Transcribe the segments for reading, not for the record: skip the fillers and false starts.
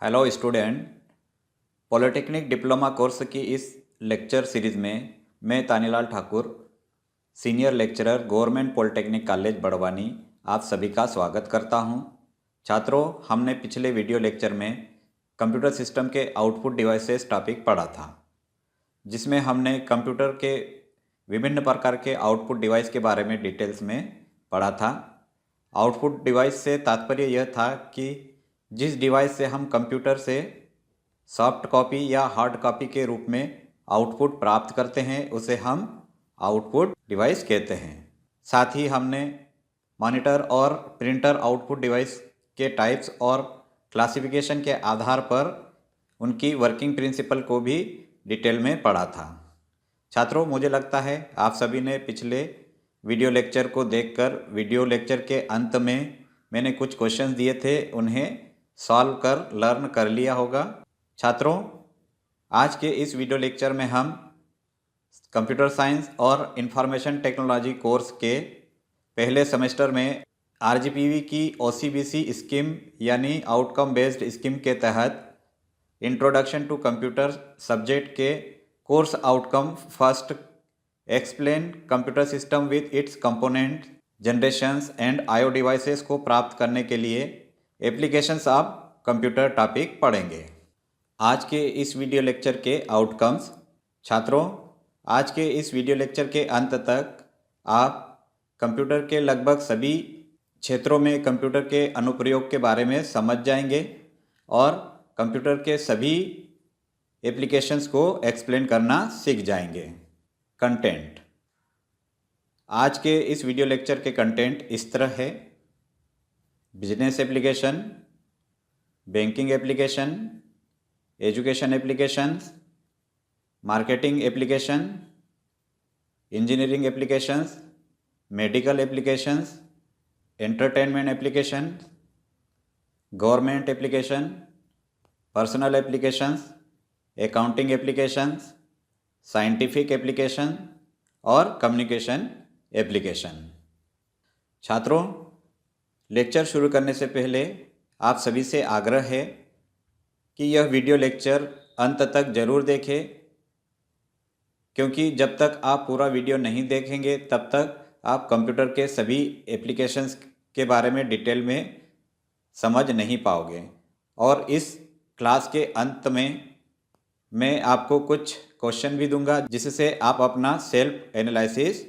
Hello student. Polytechnic diploma course की इस lecture series में मैं Tanilal Thakur, senior lecturer government polytechnic college Barwani, आप सभी का स्वागत करता हूं। छात्रों, हमने पिछले वीडियो लेक्चर में कंप्यूटर सिस्टम के आउटपुट डिवाइसेस टॉपिक पढ़ा था, जिसमें हमने कंप्यूटर के विभिन्न प्रकार के आउटपुट डिवाइस के बारे में डिटेल्स में पढ़ा था। आउटपुट डिवाइस से तात्पर्य यह था कि जिस डिवाइस से हम कंप्यूटर से सॉफ्ट कॉपी या हार्ड कॉपी के रूप में आउटपुट प्राप्त करते हैं उसे हम आउटपुट डिवाइस कहते हैं। साथ ही हमने मॉनिटर और प्रिंटर आउटपुट डिवाइस के टाइप्स और क्लासिफिकेशन के आधार पर उनकी वर्किंग प्रिंसिपल को भी डिटेल में पढ़ा था। छात्रों, मुझे लगता है आप सभी ने पिछले वीडियो लेक्चर को देखकर वीडियो लेक्चर के अंत में मैंने कुछ क्वेश्चंस दिए थे, उन्हें सॉल्व कर लर्न कर लिया होगा। छात्रों, आज के इस वीडियो लेक्चर में हम कंप्यूटर साइंस और इंफॉर्मेशन टेक्नोलॉजी कोर्स के पहले सेमेस्टर में आरजीपीवी की ओसीबीसी स्कीम यानी आउटकम बेस्ड स्कीम के तहत इंट्रोडक्शन टू कंप्यूटर सब्जेक्ट के course outcome first explain computer system with its component generations and IO devices को प्राप्त करने के लिए एप्लीकेशंस ऑफ कंप्यूटर टॉपिक पढ़ेंगे। आज के इस वीडियो लेक्चर के आउटकम्स। छात्रों, आज के इस वीडियो लेक्चर के अंत तक आप कंप्यूटर के लगभग सभी क्षेत्रों में कंप्यूटर के अनुप्रयोग के बारे में समझ जाएंगे और कंप्यूटर के सभी एप्लीकेशंस को एक्सप्लेन करना सीख जाएंगे। कंटेंट। आज के इस वीडियो लेक्चर के कंटेंट इस तरह है: business application, banking application, education applications, marketing application, engineering applications, medical applications, entertainment application, government application, personal applications, accounting applications, scientific application और कम्युनिकेशन एप्लीकेशन। छात्रों, लेक्चर शुरू करने से पहले आप सभी से आग्रह है कि यह वीडियो लेक्चर अंत तक ज़रूर देखें, क्योंकि जब तक आप पूरा वीडियो नहीं देखेंगे तब तक आप कंप्यूटर के सभी एप्लीकेशंस के बारे में डिटेल में समझ नहीं पाओगे। और इस क्लास के अंत में मैं आपको कुछ क्वेश्चन भी दूंगा जिससे आप अपना सेल्फ एनालिसिस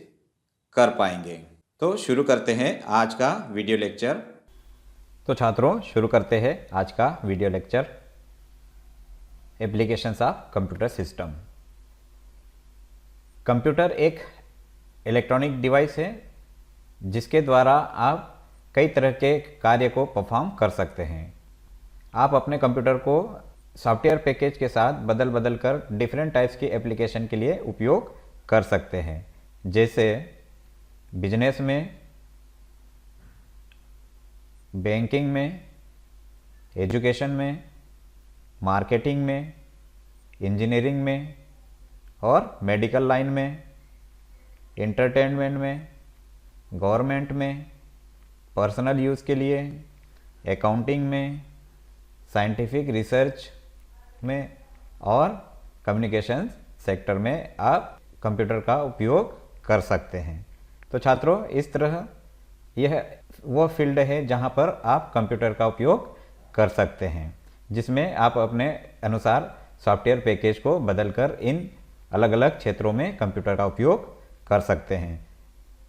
कर पाएंगे। तो शुरू करते हैं आज का वीडियो लेक्चर। तो छात्रों, शुरू करते हैं आज का video lecture, applications of computer system. Computer एक इलेक्ट्रॉनिक डिवाइस है जिसके द्वारा आप कई तरह के कार्य को परफॉर्म कर सकते हैं। आप अपने कंप्यूटर को सॉफ्टवेयर पैकेज के साथ बदल बदल कर डिफरेंट टाइप्स की एप्लीकेशन के लिए उपयोग कर सकते हैं, जैसे बिजनेस में, बैंकिंग में, एजुकेशन में, मार्केटिंग में, इंजीनियरिंग में और मेडिकल लाइन में, एंटरटेनमेंट में, गवर्नमेंट में, पर्सनल यूज़ के लिए, अकाउंटिंग में, साइंटिफिक रिसर्च में और कम्युनिकेशन सेक्टर में आप कंप्यूटर का उपयोग कर सकते हैं। तो छात्रों, इस तरह यह वो फील्ड है जहां पर आप कंप्यूटर का उपयोग कर सकते हैं, जिसमें आप अपने अनुसार सॉफ्टवेयर पैकेज को बदलकर इन अलग अलग क्षेत्रों में कंप्यूटर का उपयोग कर सकते हैं।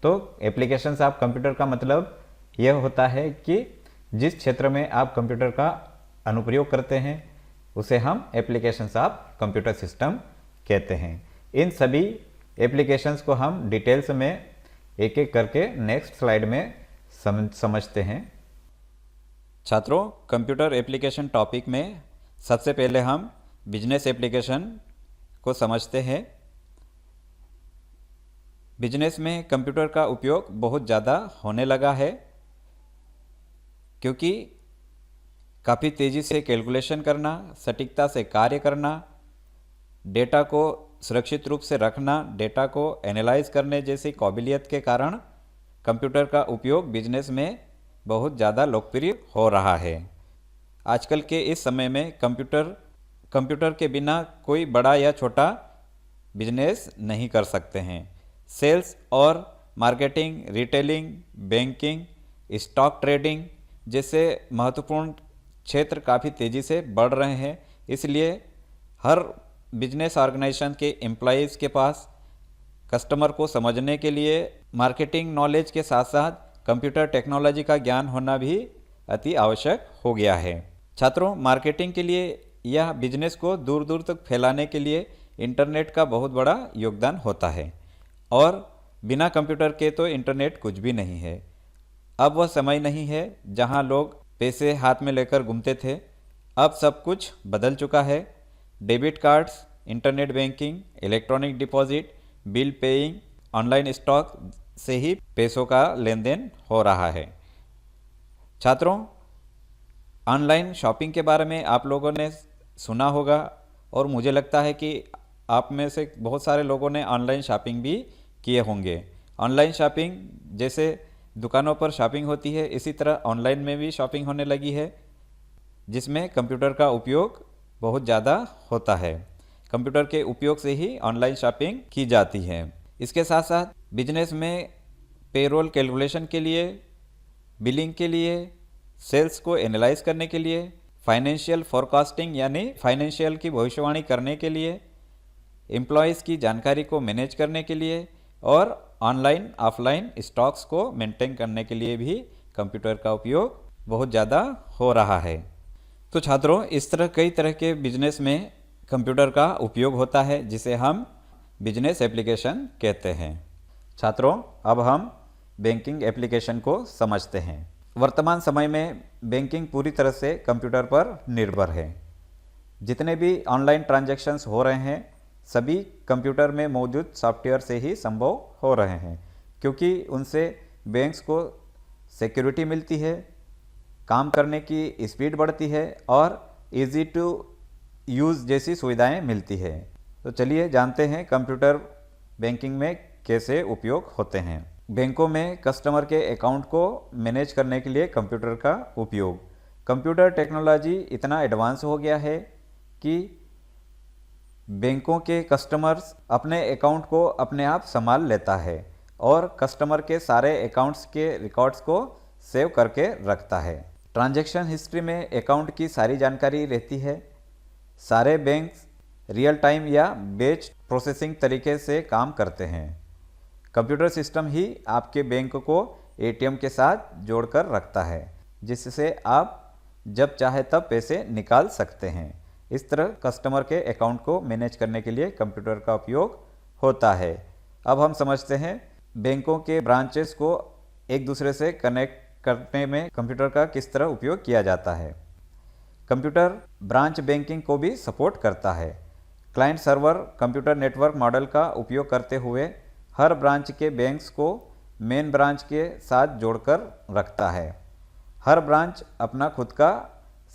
तो एप्लीकेशंस ऑफ कंप्यूटर का मतलब यह होता है कि जिस क्षेत्र में आप कंप्यूटर का अनुप्रयोग करते हैं उसे हम एप्लीकेशंस ऑफ कंप्यूटर सिस्टम कहते हैं। इन सभी एप्लीकेशंस को हम डिटेल्स में एक एक करके नेक्स्ट स्लाइड में समझते हैं। छात्रों, कंप्यूटर एप्लीकेशन टॉपिक में सबसे पहले हम बिजनेस एप्लीकेशन को समझते हैं। बिजनेस में कंप्यूटर का उपयोग बहुत ज़्यादा होने लगा है, क्योंकि काफ़ी तेज़ी से कैलकुलेशन करना, सटीकता से कार्य करना, डेटा को सुरक्षित रूप से रखना, डेटा को एनालाइज करने जैसी काबिलियत के कारण कंप्यूटर का उपयोग बिजनेस में बहुत ज़्यादा लोकप्रिय हो रहा है। आजकल के इस समय में कंप्यूटर के बिना कोई बड़ा या छोटा बिजनेस नहीं कर सकते हैं। सेल्स और marketing, retailing, banking, stock trading जैसे महत्वपूर्ण क्षेत्र काफ़ी तेज़ी से बढ़ रहे हैं। इसलिए हर बिजनेस ऑर्गेनाइजेशन के एम्प्लॉयज़ के पास कस्टमर को समझने के लिए मार्केटिंग नॉलेज के साथ साथ कंप्यूटर टेक्नोलॉजी का ज्ञान होना भी अति आवश्यक हो गया है। छात्रों, मार्केटिंग के लिए यह बिजनेस को दूर दूर तक फैलाने के लिए इंटरनेट का बहुत बड़ा योगदान होता है और बिना कंप्यूटर के तो इंटरनेट कुछ भी नहीं है। अब वह समय नहीं है जहां लोग पैसे हाथ में लेकर घूमते थे। अब सब कुछ बदल चुका है। Debit cards, internet banking, electronic deposit, bill paying, online stock से ही पैसों का लेन देन हो रहा है। छात्रों, ऑनलाइन शॉपिंग के बारे में आप लोगों ने सुना होगा और मुझे लगता है कि आप में से बहुत सारे लोगों ने ऑनलाइन शॉपिंग भी किए होंगे। ऑनलाइन शॉपिंग जैसे दुकानों पर शॉपिंग होती है, इसी तरह ऑनलाइन में भी शॉपिंग होने लगी है, जिसमें कंप्यूटर का उपयोग बहुत ज़्यादा होता है। कंप्यूटर के उपयोग से ही ऑनलाइन शॉपिंग की जाती है। इसके साथ साथ बिजनेस में पेरोल कैलकुलेशन के लिए, बिलिंग के लिए, सेल्स को एनालाइज करने के लिए, फाइनेंशियल फोरकास्टिंग यानी फाइनेंशियल की भविष्यवाणी करने के लिए, एम्प्लॉयज़ की जानकारी को मैनेज करने के लिए और ऑनलाइन ऑफलाइन स्टॉक्स को मेंटेन करने के लिए भी कंप्यूटर का उपयोग बहुत ज़्यादा हो रहा है। तो छात्रों, इस तरह कई तरह के बिजनेस में कंप्यूटर का उपयोग होता है, जिसे हम बिजनेस एप्लीकेशन कहते हैं। छात्रों, अब हम बैंकिंग एप्लीकेशन को समझते हैं। वर्तमान समय में बैंकिंग पूरी तरह से कंप्यूटर पर निर्भर है। जितने भी ऑनलाइन ट्रांजैक्शंस हो रहे हैं सभी कंप्यूटर में मौजूद सॉफ्टवेयर से ही संभव हो रहे हैं, क्योंकि उनसे बैंक्स को सिक्योरिटी मिलती है, काम करने की स्पीड बढ़ती है और इजी टू यूज़ जैसी सुविधाएं मिलती है। तो चलिए जानते हैं कंप्यूटर बैंकिंग में कैसे उपयोग होते हैं। बैंकों में कस्टमर के अकाउंट को मैनेज करने के लिए कंप्यूटर का उपयोग। कंप्यूटर टेक्नोलॉजी इतना एडवांस हो गया है कि बैंकों के कस्टमर्स अपने अकाउंट को अपने आप संभाल लेता है और कस्टमर के सारे अकाउंट्स के रिकॉर्ड्स को सेव करके रखता है। ट्रांजैक्शन हिस्ट्री में अकाउंट की सारी जानकारी रहती है। सारे बैंक्स रियल टाइम या बैच प्रोसेसिंग तरीके से काम करते हैं। कंप्यूटर सिस्टम ही आपके बैंक को एटीएम के साथ जोड़कर रखता है, जिससे आप जब चाहे तब पैसे निकाल सकते हैं। इस तरह कस्टमर के अकाउंट को मैनेज करने के लिए कंप्यूटर का उपयोग होता है। अब हम समझते हैं बैंकों के ब्रांचेस को एक दूसरे से कनेक्ट करने में कंप्यूटर का किस तरह उपयोग किया जाता है। कंप्यूटर ब्रांच बैंकिंग को भी सपोर्ट करता है। Client server computer network model का उपयोग करते हुए हर ब्रांच के बैंक्स को मेन ब्रांच के साथ जोड़कर रखता है। हर ब्रांच अपना खुद का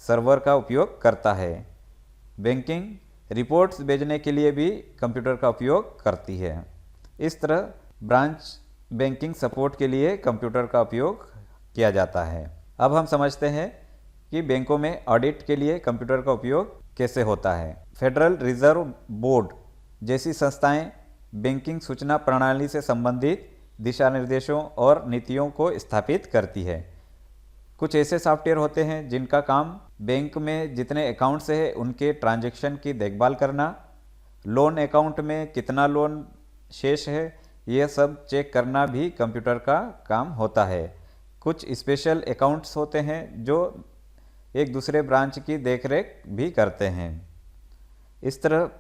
सर्वर का उपयोग करता है। बैंकिंग रिपोर्ट्स भेजने के लिए भी कंप्यूटर का उपयोग करती है। इस तरह ब्रांच बैंकिंग सपोर्ट के लिए कंप्यूटर का उपयोग किया जाता है। अब हम समझते हैं कि बैंकों में ऑडिट के लिए कंप्यूटर का उपयोग कैसे होता है। फेडरल रिजर्व बोर्ड जैसी संस्थाएं बैंकिंग सूचना प्रणाली से संबंधित दिशा निर्देशों और नीतियों को स्थापित करती है। कुछ ऐसे सॉफ्टवेयर होते हैं जिनका काम बैंक में जितने अकाउंट्स हैं उनके ट्रांजैक्शन की देखभाल करना, लोन अकाउंट में कितना लोन शेष है यह सब चेक करना भी कंप्यूटर का काम होता है। कुछ स्पेशल अकाउंट्स होते हैं जो एक दूसरे ब्रांच की देखरेख भी करते हैं। इस तरह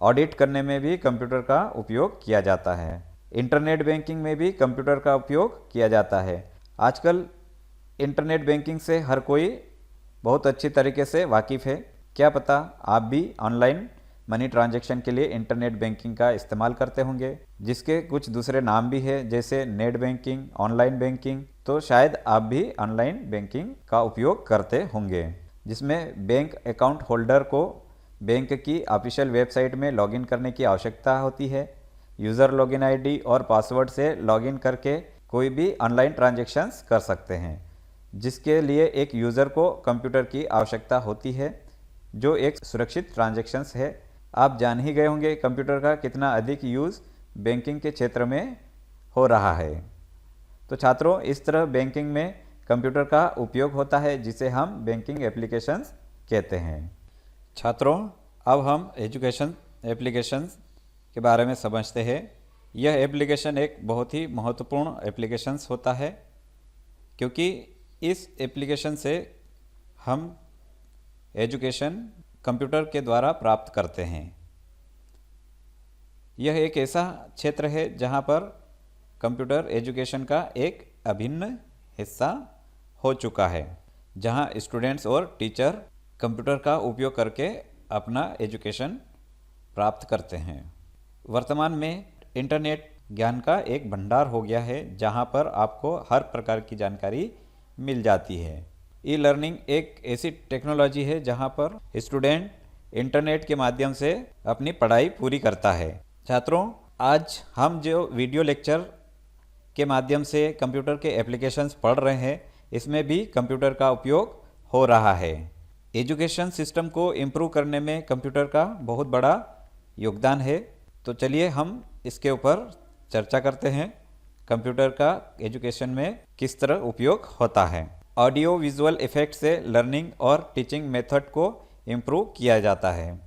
ऑडिट करने में भी कंप्यूटर का उपयोग किया जाता है। इंटरनेट बैंकिंग में भी कंप्यूटर का उपयोग किया जाता है। आजकल इंटरनेट बैंकिंग से हर कोई बहुत अच्छी तरीके से वाकिफ़ है। क्या पता आप भी ऑनलाइन मनी ट्रांजैक्शन के लिए इंटरनेट बैंकिंग का इस्तेमाल करते होंगे, जिसके कुछ दूसरे नाम भी है जैसे नेट बैंकिंग, ऑनलाइन बैंकिंग। तो शायद आप भी ऑनलाइन बैंकिंग का उपयोग करते होंगे, जिसमें बैंक अकाउंट होल्डर को बैंक की ऑफिशियल वेबसाइट में लॉगिन करने की आवश्यकता होती है। यूज़र लॉगिन आईडी और पासवर्ड से लॉगिन करके कोई भी ऑनलाइन ट्रांजैक्शंस कर सकते हैं। जिसके लिए एक यूज़र को कंप्यूटर की आवश्यकता होती है, जो एक सुरक्षित ट्रांजैक्शंस है। आप जान ही गए होंगे कंप्यूटर का कितना अधिक यूज़ बैंकिंग के क्षेत्र में हो रहा है। तो छात्रों, इस तरह बैंकिंग में कंप्यूटर का उपयोग होता है, जिसे हम बैंकिंग एप्लीकेशंस कहते हैं। छात्रों, अब हम एजुकेशन एप्लीकेशंस के बारे में समझते हैं। यह एप्लीकेशन एक बहुत ही महत्वपूर्ण एप्लीकेशंस होता है, क्योंकि इस एप्लीकेशन से हम एजुकेशन कंप्यूटर के द्वारा प्राप्त करते हैं। यह एक ऐसा क्षेत्र है जहां पर कंप्यूटर एजुकेशन का एक अभिन्न हिस्सा हो चुका है, जहां स्टूडेंट्स और टीचर कंप्यूटर का उपयोग करके अपना एजुकेशन प्राप्त करते हैं। वर्तमान में इंटरनेट ज्ञान का एक भंडार हो गया है, जहां पर आपको हर प्रकार की जानकारी मिल जाती है। ई लर्निंग एक ऐसी टेक्नोलॉजी है जहां पर स्टूडेंट इंटरनेट के माध्यम से अपनी पढ़ाई पूरी करता है। छात्रों, आज हम जो वीडियो लेक्चर के माध्यम से कंप्यूटर के एप्लीकेशंस पढ़ रहे हैं, इसमें भी कंप्यूटर का उपयोग हो रहा है। एजुकेशन सिस्टम को इम्प्रूव करने में कंप्यूटर का बहुत बड़ा योगदान है। तो चलिए हम इसके ऊपर चर्चा करते हैं, कंप्यूटर का एजुकेशन में किस तरह उपयोग होता है। ऑडियो विजुअल इफेक्ट से लर्निंग और टीचिंग मेथड को इम्प्रूव किया जाता है,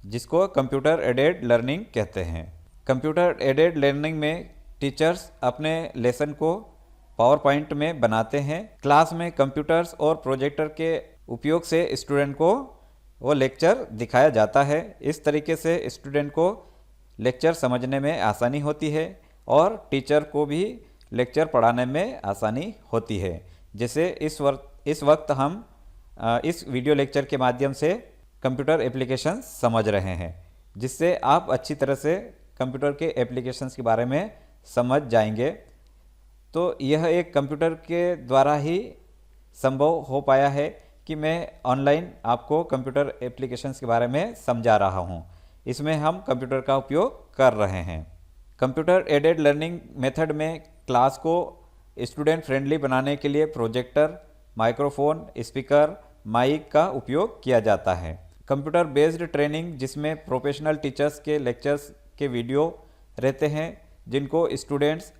जिसको कंप्यूटर एडेड लर्निंग कहते हैं। कंप्यूटर एडेड लर्निंग में टीचर्स अपने लेसन को पावर पॉइंट में बनाते हैं। क्लास में कंप्यूटर्स और प्रोजेक्टर के उपयोग से स्टूडेंट को वो लेक्चर दिखाया जाता है। इस तरीके से स्टूडेंट को लेक्चर समझने में आसानी होती है और टीचर को भी लेक्चर पढ़ाने में आसानी होती है। जैसे इस वक्त हम इस वीडियो लेक्चर के माध्यम से कंप्यूटर एप्लीकेशन समझ रहे हैं, जिससे आप अच्छी तरह से कंप्यूटर के एप्लीकेशंस के बारे में समझ जाएंगे। तो यह एक कंप्यूटर के द्वारा ही संभव हो पाया है कि मैं ऑनलाइन आपको कंप्यूटर एप्लीकेशंस के बारे में समझा रहा हूँ। इसमें हम कंप्यूटर का उपयोग कर रहे हैं। कंप्यूटर एडेड लर्निंग मेथड में क्लास को स्टूडेंट फ्रेंडली बनाने के लिए प्रोजेक्टर, माइक्रोफोन, स्पीकर, माइक का उपयोग किया जाता है। कंप्यूटर बेस्ड ट्रेनिंग, जिसमें प्रोफेशनल टीचर्स के लेक्चर्स के वीडियो रहते हैं, जिनको स्टूडेंट्स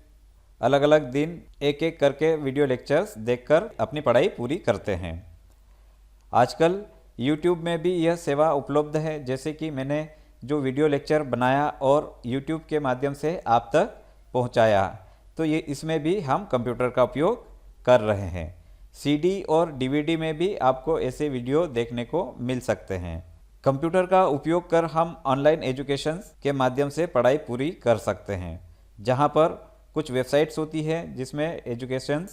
अलग अलग दिन एक एक करके वीडियो लेक्चर्स देखकर अपनी पढ़ाई पूरी करते हैं। आजकल YouTube में भी यह सेवा उपलब्ध है, जैसे कि मैंने जो वीडियो लेक्चर बनाया और YouTube के माध्यम से आप तक पहुंचाया, तो ये इसमें भी हम कंप्यूटर का उपयोग कर रहे हैं। CD और DVD में भी आपको ऐसे वीडियो देखने को मिल सकते हैं। कंप्यूटर का उपयोग कर हम ऑनलाइन एजुकेशन के माध्यम से पढ़ाई पूरी कर सकते हैं, जहां पर कुछ वेबसाइट्स होती हैं जिसमें एजुकेशन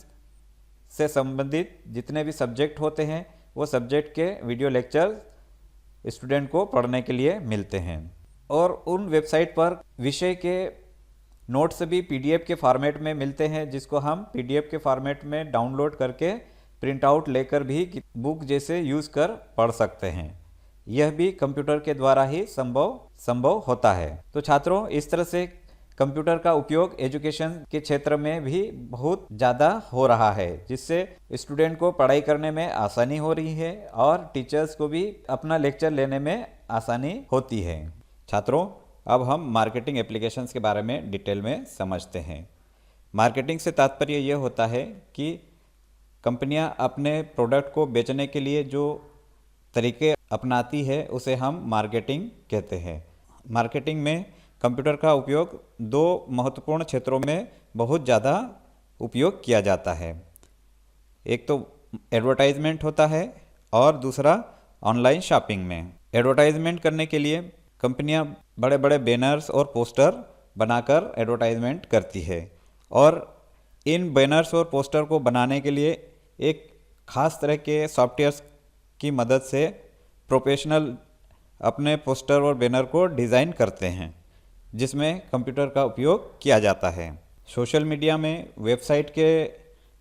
से संबंधित जितने भी सब्जेक्ट होते हैं, वो सब्जेक्ट के वीडियो लेक्चर स्टूडेंट को पढ़ने के लिए मिलते हैं। और उन वेबसाइट पर विषय के नोट्स भी PDF के फॉर्मेट में मिलते हैं, जिसको हम PDF के फॉर्मेट में डाउनलोड करके प्रिंट आउट लेकर भी बुक जैसे यूज़ कर पढ़ सकते हैं। यह भी कंप्यूटर के द्वारा ही संभव होता है। तो छात्रों, इस तरह से कंप्यूटर का उपयोग एजुकेशन के क्षेत्र में भी बहुत ज़्यादा हो रहा है, जिससे स्टूडेंट को पढ़ाई करने में आसानी हो रही है और टीचर्स को भी अपना लेक्चर लेने में आसानी होती है। छात्रों, अब हम मार्केटिंग एप्लीकेशंस के बारे में डिटेल में समझते हैं। मार्केटिंग से तात्पर्य यह होता है कि कंपनियां अपने प्रोडक्ट को बेचने के लिए जो तरीके अपनाती है, उसे हम मार्केटिंग कहते हैं। मार्केटिंग में कंप्यूटर का उपयोग दो महत्वपूर्ण क्षेत्रों में बहुत ज़्यादा उपयोग किया जाता है। एक तो एडवर्टाइजमेंट होता है और दूसरा ऑनलाइन शॉपिंग में। एडवर्टाइजमेंट करने के लिए कंपनियां बड़े बड़े बैनर्स और पोस्टर बनाकर एडवर्टाइजमेंट करती है, और इन बैनर्स और पोस्टर को बनाने के लिए एक ख़ास तरह के सॉफ्टवेयर्स की मदद से प्रोफेशनल अपने पोस्टर और बैनर को डिज़ाइन करते हैं, जिसमें कंप्यूटर का उपयोग किया जाता है। सोशल मीडिया में वेबसाइट के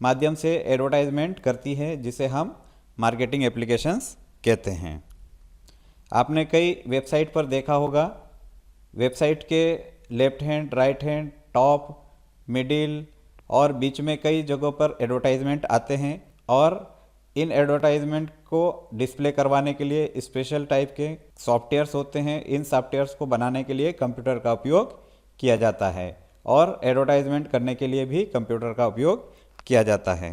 माध्यम से एडवर्टाइजमेंट करती है, जिसे हम मार्केटिंग एप्लीकेशंस कहते हैं। आपने कई वेबसाइट पर देखा होगा, वेबसाइट के left hand, right hand, top, middle और बीच में कई जगहों पर एडवर्टाइजमेंट आते हैं, और इन एडवर्टाइजमेंट को डिस्प्ले करवाने के लिए स्पेशल टाइप के सॉफ्टवेयर्स होते हैं। इन सॉफ्टवेयर्स को बनाने के लिए कंप्यूटर का उपयोग किया जाता है और एडवर्टाइजमेंट करने के लिए भी कंप्यूटर का उपयोग किया जाता है।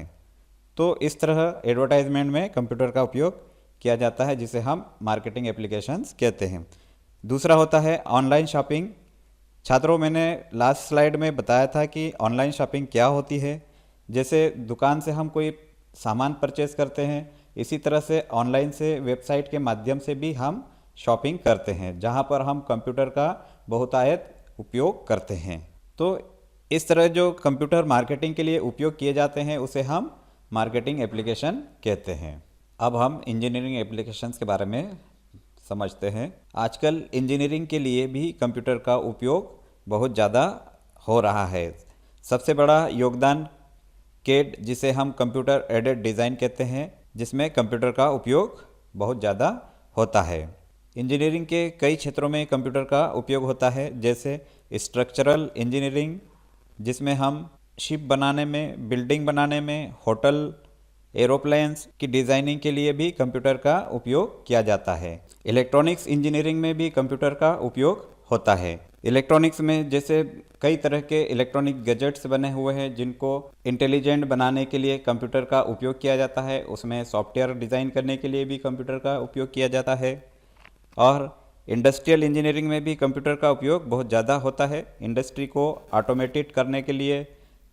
तो इस तरह एडवर्टाइजमेंट में कंप्यूटर का उपयोग किया जाता है, जिसे हम मार्केटिंग एप्लीकेशंस कहते हैं। दूसरा होता है ऑनलाइन शॉपिंग। छात्रों, मैंने लास्ट स्लाइड में बताया था कि ऑनलाइन शॉपिंग क्या होती है। जैसे दुकान से हम कोई सामान परचेज करते हैं, इसी तरह से ऑनलाइन से वेबसाइट के माध्यम से भी हम शॉपिंग करते हैं, जहां पर हम कंप्यूटर का बहुतायत उपयोग करते हैं। तो इस तरह जो कंप्यूटर मार्केटिंग के लिए उपयोग किए जाते हैं उसे हम मार्केटिंग एप्लीकेशन कहते हैं। अब हम इंजीनियरिंग एप्लीकेशंस के बारे में समझते हैं। आजकल इंजीनियरिंग के लिए भी कंप्यूटर का उपयोग बहुत ज़्यादा हो रहा है। सबसे बड़ा योगदान केड, जिसे हम कंप्यूटर एडेड डिज़ाइन कहते हैं, जिसमें कंप्यूटर का उपयोग बहुत ज़्यादा होता है। इंजीनियरिंग के कई क्षेत्रों में कंप्यूटर का उपयोग होता है, जैसे स्ट्रक्चरल इंजीनियरिंग, जिसमें हम शिप बनाने में, बिल्डिंग बनाने में, होटल, एरोप्लेन्स की डिज़ाइनिंग के लिए भी कंप्यूटर का उपयोग किया जाता है। इलेक्ट्रॉनिक्स इंजीनियरिंग में भी कंप्यूटर का उपयोग होता है। इलेक्ट्रॉनिक्स में जैसे कई तरह के इलेक्ट्रॉनिक गैजेट्स बने हुए हैं, जिनको इंटेलिजेंट बनाने के लिए कंप्यूटर का उपयोग किया जाता है। उसमें सॉफ्टवेयर डिज़ाइन करने के लिए भी कंप्यूटर का उपयोग किया जाता है। और इंडस्ट्रियल इंजीनियरिंग में भी कंप्यूटर का उपयोग बहुत ज़्यादा होता है। इंडस्ट्री को ऑटोमेटेड करने के लिए,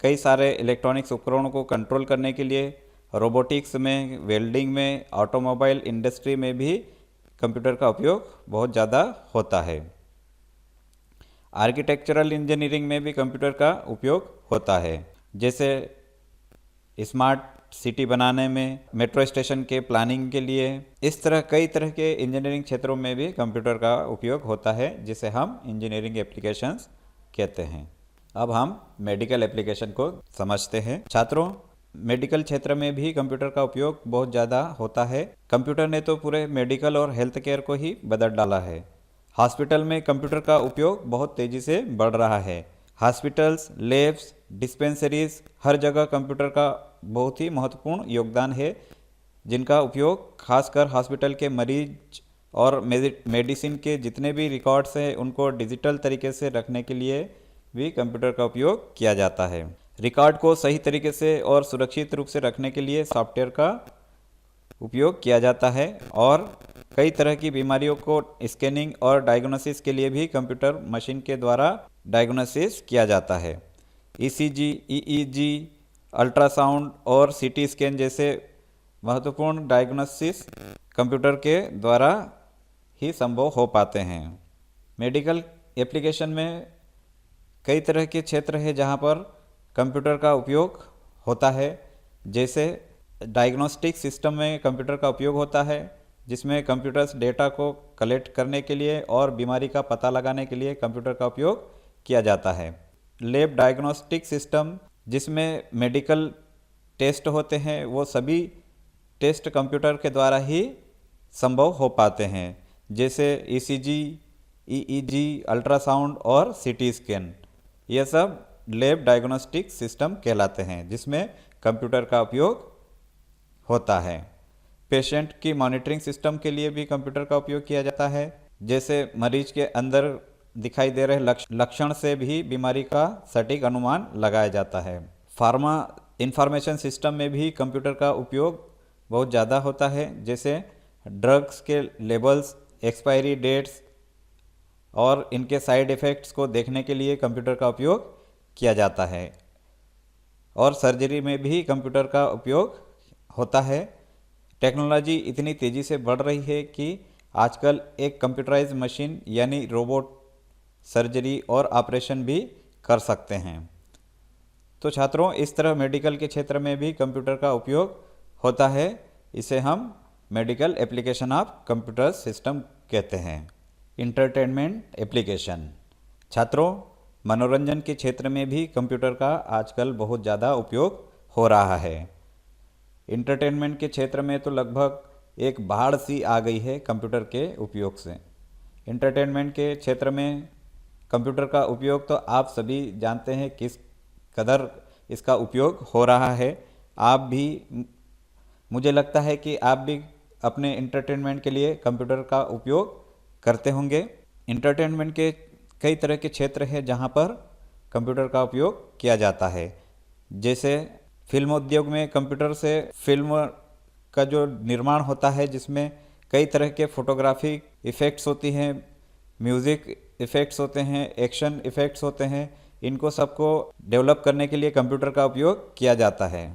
कई सारे इलेक्ट्रॉनिक्स उपकरणों को कंट्रोल करने के लिए, रोबोटिक्स में, वेल्डिंग में, ऑटोमोबाइल इंडस्ट्री में भी कंप्यूटर का उपयोग बहुत ज़्यादा होता है। आर्किटेक्चरल इंजीनियरिंग में भी कंप्यूटर का उपयोग होता है, जैसे स्मार्ट सिटी बनाने में, मेट्रो स्टेशन के प्लानिंग के लिए। इस तरह कई तरह के इंजीनियरिंग क्षेत्रों में भी कंप्यूटर का उपयोग होता है, जिसे हम इंजीनियरिंग एप्लीकेशंस कहते हैं। अब हम मेडिकल एप्लीकेशन को समझते हैं। छात्रों, मेडिकल क्षेत्र में भी कंप्यूटर का उपयोग बहुत ज़्यादा होता है। कंप्यूटर ने तो पूरे मेडिकल और हेल्थ केयर को ही बदल डाला है। हॉस्पिटल में कंप्यूटर का उपयोग बहुत तेज़ी से बढ़ रहा है। हॉस्पिटल्स, लैब्स, डिस्पेंसरीज, हर जगह कंप्यूटर का बहुत ही महत्वपूर्ण योगदान है, जिनका उपयोग खासकर हॉस्पिटल के मरीज और मेडिसिन के जितने भी रिकॉर्ड्स हैं उनको डिजिटल तरीके से रखने के लिए भी कंप्यूटर का उपयोग किया जाता है। रिकॉर्ड को सही तरीके से और सुरक्षित रूप से रखने के लिए सॉफ्टवेयर का उपयोग किया जाता है। और कई तरह की बीमारियों को स्कैनिंग और डायग्नोसिस के लिए भी कंप्यूटर मशीन के द्वारा डायग्नोसिस किया जाता है। ईसीजी, ईईजी, अल्ट्रासाउंड और सीटी स्कैन जैसे महत्वपूर्ण डायग्नोसिस कंप्यूटर के द्वारा ही संभव हो पाते हैं। मेडिकल एप्लीकेशन में कई तरह के क्षेत्र हैं जहां पर कंप्यूटर का उपयोग होता है, जैसे डायग्नोस्टिक सिस्टम में कंप्यूटर का उपयोग होता है, जिसमें कंप्यूटर्स डेटा को कलेक्ट करने के लिए और बीमारी का पता लगाने के लिए कंप्यूटर का उपयोग किया जाता है। लैब डायग्नोस्टिक सिस्टम, जिसमें मेडिकल टेस्ट होते हैं, वो सभी टेस्ट कंप्यूटर के द्वारा ही संभव हो पाते हैं, जैसे ईसीजी, ईईजी, अल्ट्रासाउंड और सीटी स्कैन। ये सब लैब डायग्नोस्टिक सिस्टम कहलाते हैं, जिसमें कंप्यूटर का उपयोग होता है। पेशेंट की मॉनिटरिंग सिस्टम के लिए भी कंप्यूटर का उपयोग किया जाता है, जैसे मरीज के अंदर दिखाई दे रहे लक्षण से भी बीमारी का सटीक अनुमान लगाया जाता है। फार्मा इंफॉर्मेशन सिस्टम में भी कंप्यूटर का उपयोग बहुत ज़्यादा होता है, जैसे ड्रग्स के लेबल्स, एक्सपायरी डेट्स और इनके साइड इफ़ेक्ट्स को देखने के लिए कंप्यूटर का उपयोग किया जाता है। और सर्जरी में भी कंप्यूटर का उपयोग होता है। टेक्नोलॉजी इतनी तेज़ी से बढ़ रही है कि आजकल एक कंप्यूटराइज्ड मशीन यानी रोबोट सर्जरी और ऑपरेशन भी कर सकते हैं। तो छात्रों, इस तरह मेडिकल के क्षेत्र में भी कंप्यूटर का उपयोग होता है। इसे हम medical application of computer system कहते हैं। Entertainment application. छात्रों, मनोरंजन के क्षेत्र में भी कंप्यूटर का आजकल बहुत ज़्यादा उपयोग हो रहा है। इंटरटेनमेंट के क्षेत्र में तो लगभग एक बाढ़ सी आ गई है कंप्यूटर के उपयोग से। इंटरटेनमेंट के क्षेत्र में कंप्यूटर का उपयोग तो आप सभी जानते हैं किस कदर इसका उपयोग हो रहा है। आप भी मुझे लगता है कि आप भी अपने एंटरटेनमेंट के लिए कंप्यूटर का उपयोग करते होंगे। एंटरटेनमेंट के कई तरह के क्षेत्र हैं जहाँ पर कंप्यूटर का उपयोग किया जाता है। जैसे फिल्म उद्योग में कंप्यूटर से फिल्म का जो निर्माण होता है, जिसमें कई तरह के फोटोग्राफिक इफ़ेक्ट्स होती हैं, म्यूज़िक इफ़ेक्ट्स होते हैं, एक्शन इफ़ेक्ट्स होते हैं। इनको सबको डेवलप करने के लिए कंप्यूटर का उपयोग किया जाता है।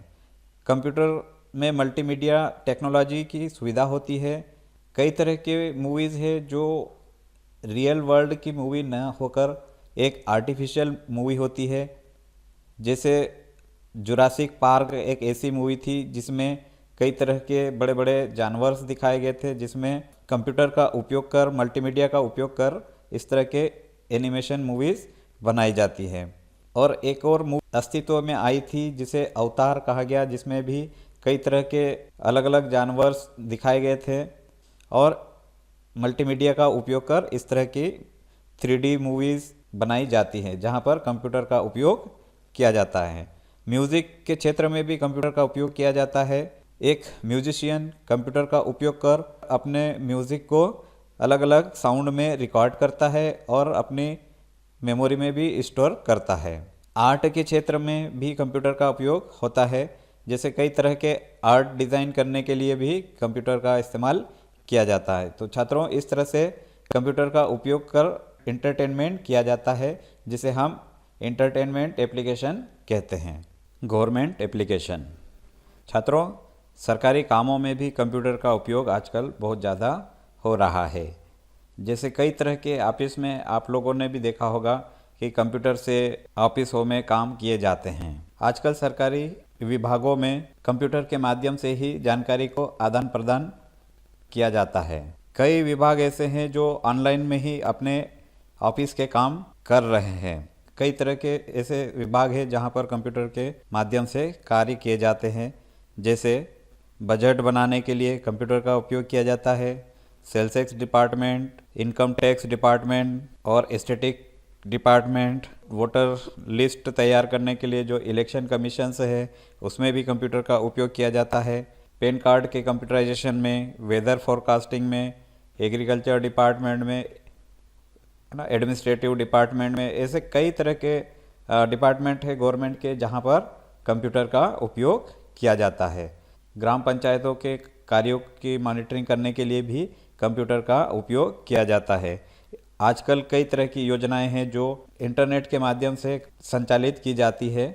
कंप्यूटर में मल्टीमीडिया टेक्नोलॉजी की सुविधा होती है। कई तरह के मूवीज़ है जो रियल वर्ल्ड की मूवी न होकर एक आर्टिफिशियल मूवी होती है। जैसे जुरासिक पार्क एक ऐसी मूवी थी जिसमें कई तरह के बड़े बड़े जानवर दिखाए गए थे, जिसमें कंप्यूटर का उपयोग कर, मल्टीमीडिया का उपयोग कर इस तरह के एनिमेशन मूवीज़ बनाई जाती है। और एक और मूवी अस्तित्व में आई थी जिसे अवतार कहा गया, जिसमें भी कई तरह के अलग अलग जानवर दिखाए गए थे और मल्टीमीडिया का उपयोग कर इस तरह की 3D मूवीज़ बनाई जाती हैं जहां पर कंप्यूटर का उपयोग किया जाता है। म्यूज़िक के क्षेत्र में भी कंप्यूटर का उपयोग किया जाता है। एक म्यूजिशियन कंप्यूटर का उपयोग कर अपने म्यूज़िक को अलग अलग साउंड में रिकॉर्ड करता है और अपनी मेमोरी में भी स्टोर करता है। आर्ट के क्षेत्र में भी कंप्यूटर का उपयोग होता है। जैसे कई तरह के आर्ट डिज़ाइन करने के लिए भी कंप्यूटर का इस्तेमाल किया जाता है। तो छात्रों, इस तरह से कंप्यूटर का उपयोग कर एंटरटेनमेंट किया जाता है, जिसे हम एंटरटेनमेंट एप्लीकेशन कहते हैं। Government application. छात्रों, सरकारी कामों में भी कंप्यूटर का उपयोग आजकल बहुत ज़्यादा हो रहा है। जैसे कई तरह के ऑफिस में आप लोगों ने भी देखा होगा कि कंप्यूटर से ऑफिसों में काम किए जाते हैं। आजकल सरकारी विभागों में कंप्यूटर के माध्यम से ही जानकारी को आदान प्रदान किया जाता है। कई विभाग ऐसे हैं जो ऑनलाइन में ही अपने ऑफिस के काम कर रहे हैं। कई तरह के ऐसे विभाग हैं जहां पर कंप्यूटर के माध्यम से कार्य किए जाते हैं। जैसे बजट बनाने के लिए कंप्यूटर का उपयोग किया जाता है। Sales tax department, income tax department और स्टैटिक डिपार्टमेंट, वोटर लिस्ट तैयार करने के लिए जो इलेक्शन कमीशंस है उसमें भी कंप्यूटर का उपयोग किया जाता है। पैन कार्ड के कंप्यूटराइजेशन में, वेदर फोरकास्टिंग में, एग्रीकल्चर डिपार्टमेंट में, एडमिनिस्ट्रेटिव डिपार्टमेंट में, ऐसे कई तरह के डिपार्टमेंट है गवर्नमेंट के जहां पर कंप्यूटर का उपयोग किया जाता है। ग्राम पंचायतों के कार्यों की मॉनिटरिंग करने के लिए भी कंप्यूटर का उपयोग किया जाता है। आजकल कई तरह की योजनाएं हैं जो इंटरनेट के माध्यम से संचालित की जाती है,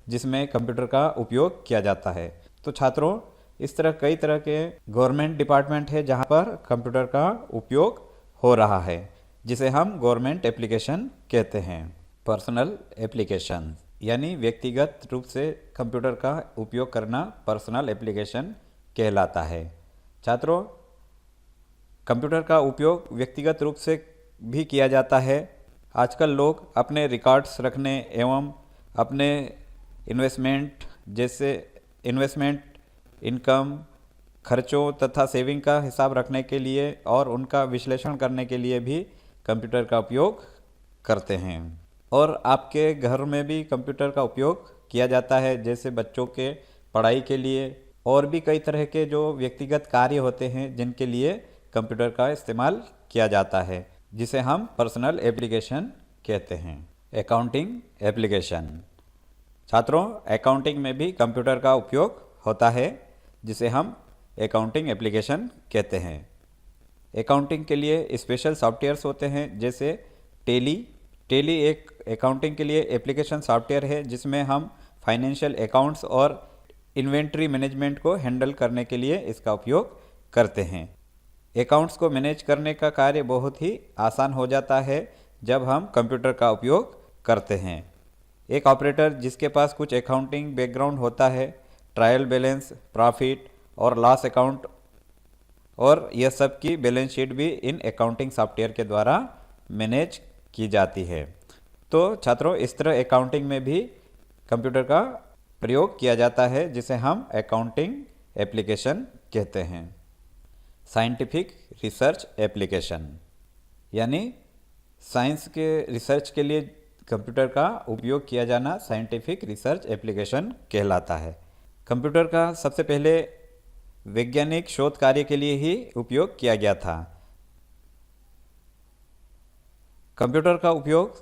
जिसमें कंप्यूटर का उपयोग किया जाता है। तो छात्रों, इस तरह कई तरह के गवर्नमेंट डिपार्टमेंट है जहां पर कंप्यूटर का उपयोग हो रहा है, जिसे हम गवर्नमेंट एप्लीकेशन कहते हैं। पर्सनल एप्लीकेशन यानी व्यक्तिगत रूप से कंप्यूटर का उपयोग करना पर्सनल एप्लीकेशन कहलाता है। छात्रों, कंप्यूटर का उपयोग व्यक्तिगत रूप से भी किया जाता है। आजकल लोग अपने रिकॉर्ड्स रखने एवं अपने इन्वेस्टमेंट, जैसे इन्वेस्टमेंट, इनकम, खर्चों तथा सेविंग का हिसाब रखने के लिए और उनका विश्लेषण करने के लिए भी कंप्यूटर का उपयोग करते हैं। और आपके घर में भी कंप्यूटर का उपयोग किया जाता है, जैसे बच्चों के पढ़ाई के लिए और भी कई तरह के जो व्यक्तिगत कार्य होते हैं जिनके लिए कंप्यूटर का इस्तेमाल किया जाता है, जिसे हम पर्सनल एप्लीकेशन कहते हैं। Accounting application. छात्रों, अकाउंटिंग में भी कंप्यूटर का उपयोग होता है, जिसे हम अकाउंटिंग एप्लीकेशन कहते हैं। अकाउंटिंग के लिए स्पेशल सॉफ्टवेयर्स होते हैं, जैसे टेली एक अकाउंटिंग के लिए एप्लीकेशन सॉफ्टवेयर है जिसमें हम फाइनेंशियल अकाउंट्स और इन्वेंट्री मैनेजमेंट को हैंडल करने के लिए इसका उपयोग करते हैं। अकाउंट्स को मैनेज करने का कार्य बहुत ही आसान हो जाता है जब हम कंप्यूटर का उपयोग करते हैं। एक ऑपरेटर जिसके पास कुछ अकाउंटिंग बैकग्राउंड होता है, ट्रायल बैलेंस, प्रॉफिट और लॉस अकाउंट और यह सब की बैलेंस शीट भी इन अकाउंटिंग सॉफ्टवेयर के द्वारा मैनेज की जाती है। तो छात्रों, इस तरह अकाउंटिंग में भी कंप्यूटर का प्रयोग किया जाता है, जिसे हम अकाउंटिंग एप्लीकेशन कहते हैं। साइंटिफिक रिसर्च एप्लीकेशन यानी साइंस के रिसर्च के लिए कंप्यूटर का उपयोग किया जाना साइंटिफिक रिसर्च एप्लीकेशन कहलाता है। कंप्यूटर का सबसे पहले वैज्ञानिक शोध कार्य के लिए ही उपयोग किया गया था। कंप्यूटर का उपयोग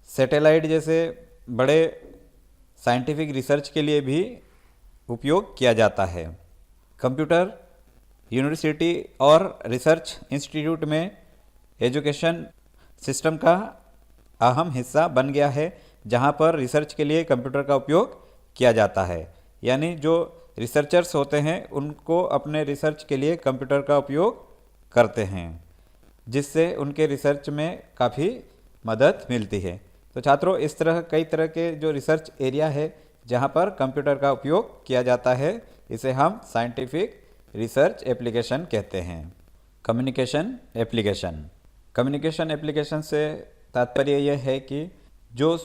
सैटेलाइट जैसे बड़े साइंटिफिक रिसर्च के लिए भी उपयोग किया जाता है। कंप्यूटर यूनिवर्सिटी और रिसर्च इंस्टीट्यूट में एजुकेशन सिस्टम का अहम हिस्सा बन गया है, जहां पर रिसर्च के लिए कंप्यूटर का उपयोग किया जाता है। यानी जो रिसर्चर्स होते हैं उनको अपने रिसर्च के लिए कंप्यूटर का उपयोग करते हैं, जिससे उनके रिसर्च में काफ़ी मदद मिलती है। तो छात्रों, इस तरह कई तरह के जो रिसर्च एरिया है जहां पर कंप्यूटर का उपयोग किया जाता है, इसे हम साइंटिफिक रिसर्च एप्लीकेशन कहते हैं। Communication application. कम्युनिकेशन एप्लीकेशन से तात्पर्य यह है कि जो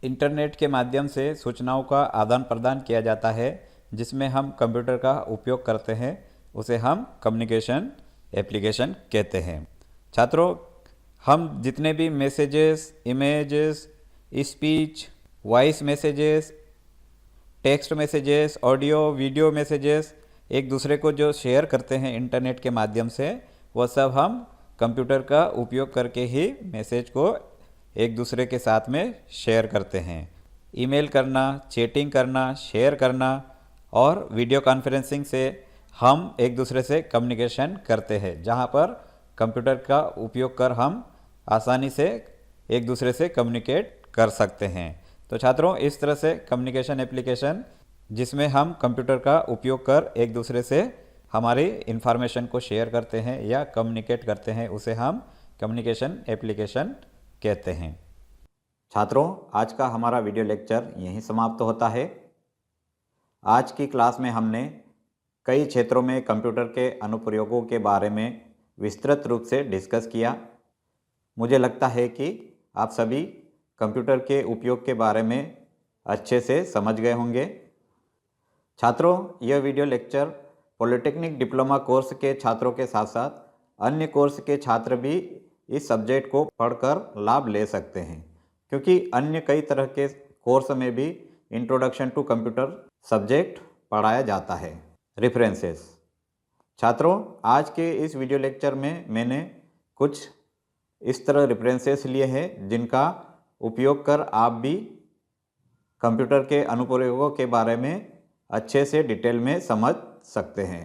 इंटरनेट के माध्यम से सूचनाओं का आदान प्रदान किया जाता है, जिसमें हम कंप्यूटर का उपयोग करते हैं, उसे हम कम्युनिकेशन एप्लीकेशन कहते हैं। छात्रों, हम जितने भी messages, images, speech, voice messages, text messages, audio, video messages एक दूसरे को जो शेयर करते हैं इंटरनेट के माध्यम से, वह सब हम कंप्यूटर का उपयोग करके ही मैसेज को एक दूसरे के साथ में शेयर करते हैं। ईमेल करना, चैटिंग करना, शेयर करना और वीडियो कॉन्फ्रेंसिंग से हम एक दूसरे से कम्युनिकेशन करते हैं, जहां पर कंप्यूटर का उपयोग कर हम आसानी से एक दूसरे से कम्युनिकेट कर सकते हैं। तो छात्रों, इस तरह से कम्युनिकेशन एप्लीकेशन जिसमें हम कंप्यूटर का उपयोग कर एक दूसरे से हमारी इंफॉर्मेशन को शेयर करते हैं या कम्युनिकेट करते हैं, उसे हम कम्युनिकेशन एप्लीकेशन कहते हैं। छात्रों, आज का हमारा वीडियो लेक्चर यहीं समाप्त होता है। आज की क्लास में हमने कई क्षेत्रों में कंप्यूटर के अनुप्रयोगों के बारे में विस्तृत रूप से डिस्कस किया। मुझे लगता है कि आप सभी कंप्यूटर के उपयोग के बारे में अच्छे से समझ गए होंगे। छात्रों, यह video lecture polytechnic diploma course के छात्रों के साथ साथ अन्य कोर्स के छात्र भी इस सब्जेक्ट को पढ़कर लाभ ले सकते हैं, क्योंकि अन्य कई तरह के कोर्स में भी इंट्रोडक्शन टू कंप्यूटर सब्जेक्ट पढ़ाया जाता है। रेफरेंसेस। छात्रों, आज के इस वीडियो लेक्चर में मैंने कुछ इस तरह रेफरेंसेस लिए हैं जिनका उपयोग कर आप भी कंप्यूटर के अनुप्रयोगों के बारे में अच्छे से डिटेल में समझ सकते हैं।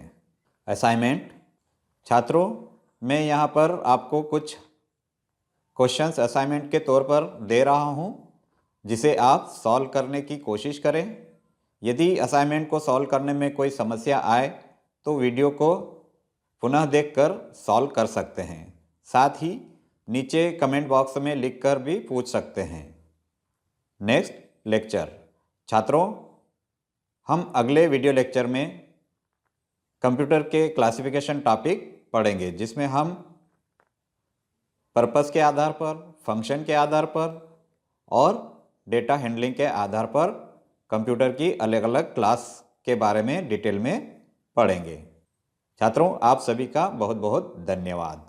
असाइनमेंट। छात्रों, मैं यहाँ पर आपको कुछ क्वेश्चंस असाइनमेंट के तौर पर दे रहा हूँ, जिसे आप सॉल्व करने की कोशिश करें। यदि असाइनमेंट को सॉल्व करने में कोई समस्या आए तो वीडियो को पुनः देखकर सॉल्व कर सकते हैं। साथ ही नीचे कमेंट बॉक्स में लिखकर भी पूछ सकते हैं। Next lecture. छात्रों, हम अगले वीडियो लेक्चर में कंप्यूटर के क्लासिफिकेशन टॉपिक पढ़ेंगे, जिसमें हम पर्पस के आधार पर, फंक्शन के आधार पर और डेटा हैंडलिंग के आधार पर कंप्यूटर की अलग अलग क्लास के बारे में डिटेल में पढ़ेंगे। छात्रों, आप सभी का बहुत बहुत धन्यवाद।